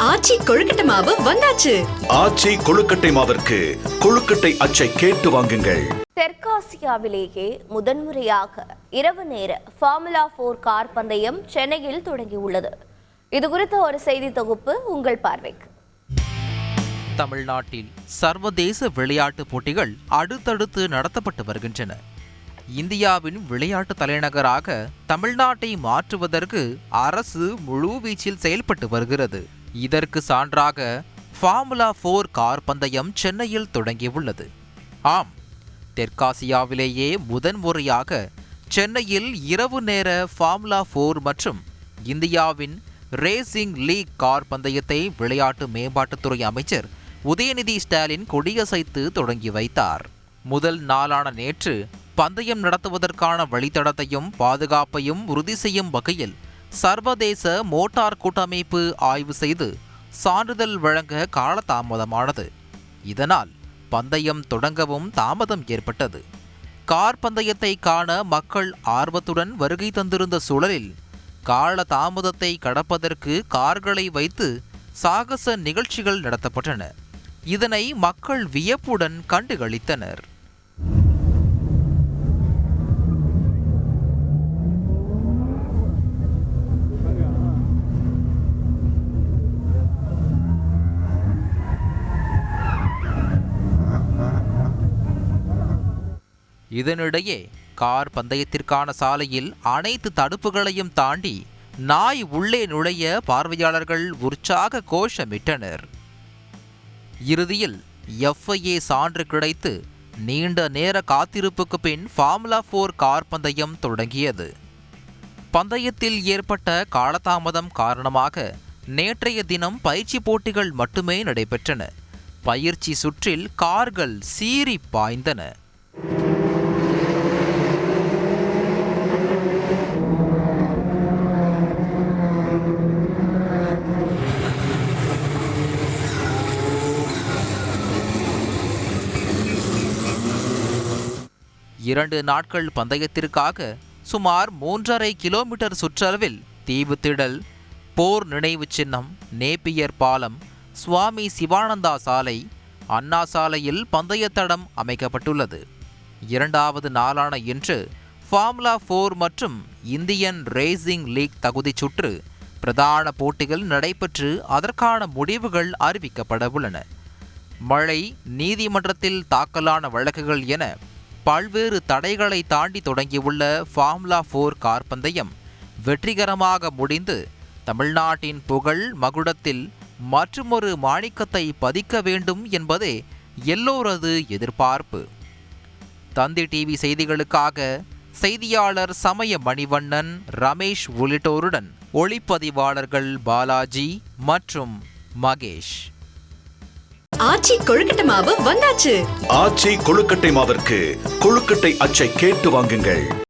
ஆச்சி கொழுக்கட்டை மாவு வந்தாச்சு. ஆச்சி கொழுக்கட்டை மாவிற்கு கொழுக்கட்டை அச்சை கேட்டு வாங்குங்கள். தெற்காசியாவிலேயே முதன்முறையாக இரவு நேர ஃபார்முலா 4 கார் பந்தயம் சென்னையில் தொடங்கியுள்ளது. இது குறித்த ஒரு செய்தி தொகுப்பு உங்கள் பார்வைக்கு. தமிழ்நாட்டில் சர்வதேச விளையாட்டுப் போட்டிகள் அடுத்தடுத்து நடத்தப்பட்டு வருகின்றன. இந்தியாவின் விளையாட்டு தலைநகராக தமிழ்நாட்டை மாற்றுவதற்கு அரசு முழுவீச்சில் செயல்பட்டு வருகிறது. இதற்கு சான்றாக ஃபார்முலா 4 கார் பந்தயம் சென்னையில் தொடங்கியுள்ளது. ஆம், தெற்காசியாவிலேயே முதன்முறையாக சென்னையில் இரவு நேர ஃபார்முலா 4 மற்றும் இந்தியாவின் ரேசிங் லீக் கார் பந்தயத்தை விளையாட்டு மேம்பாட்டுத்துறை அமைச்சர் உதயநிதி ஸ்டாலின் கொடியசைத்து தொடங்கி வைத்தார். முதல் நாளான நேற்று பந்தயம் நடத்துவதற்கான வழித்தடத்தையும் பாதுகாப்பையும் உறுதி செய்யும் வகையில் சர்வதேச மோட்டார் கூட்டமைப்பு ஆய்வு செய்து சான்றிதழ் வழங்க காலதாமதமானது. இதனால் பந்தயம் தொடங்கவும் தாமதம் ஏற்பட்டது. கார் பந்தயத்தை காண மக்கள் ஆர்வத்துடன் வருகை தந்திருந்த சூழலில் கால தாமதத்தை கடப்பதற்கு கார்களை வைத்து சாகச நிகழ்ச்சிகள் நடத்தப்பட்டன. இதனை மக்கள் வியப்புடன் கண்டுகளித்தனர். இதனிடையே கார் பந்தயத்திற்கான சாலையில் அனைத்து தடுப்புகளையும் தாண்டி நாய் உள்ளே நுழைய பார்வையாளர்கள் உற்சாக கோஷமிட்டனர். இறுதியில் FIA சான்று கிடைத்து நீண்ட நேர காத்திருப்புக்கு பின் ஃபார்முலா 4 கார் பந்தயம் தொடங்கியது. பந்தயத்தில் ஏற்பட்ட காலதாமதம் காரணமாக நேற்றைய தினம் பயிற்சி போட்டிகள் மட்டுமே நடைபெற்றன. பயிற்சி சுற்றில் கார்கள் சீறி பாய்ந்தன. இரண்டு நாட்கள் பந்தயத்திற்காக சுமார் 3.5 கிலோமீட்டர் சுற்றளவில் தீவுத்திடல், போர் நினைவு சின்னம், நேப்பியர் பாலம், சுவாமி சிவானந்தா சாலை, அண்ணா சாலையில் பந்தயத்தடம் அமைக்கப்பட்டுள்ளது. இரண்டாவது நாளான இன்று ஃபார்முலா 4 மற்றும் இந்தியன் ரேசிங் லீக் தகுதி சுற்று பிரதான போட்டிகள் நடைபெற்று அதற்கான முடிவுகள் அறிவிக்கப்பட உள்ளன. மழை, நீதிமன்றத்தில் தாக்கலான வழக்குகள் என பல்வேறு தடைகளை தாண்டி தொடங்கியுள்ள ஃபார்முலா 4 கார் பந்தயம் வெற்றிகரமாக முடிந்து தமிழ்நாட்டின் புகழ் மகுடத்தில் மற்றுமொரு மாணிக்கத்தை பதிக்க வேண்டும் என்பதே எல்லோரது எதிர்பார்ப்பு. தந்தி டிவி செய்திகளுக்காக செய்தியாளர் சமய மணிவண்ணன், ரமேஷ் உள்ளிட்டோருடன் ஒளிப்பதிவாளர்கள் பாலாஜி மற்றும் மகேஷ். ஆச்சி கொழுக்கட்டை மாவு வந்தாச்சு. ஆச்சி கொழுக்கட்டை மாவிற்கு கொழுக்கட்டை அச்சை கேட்டு வாங்குங்கள்.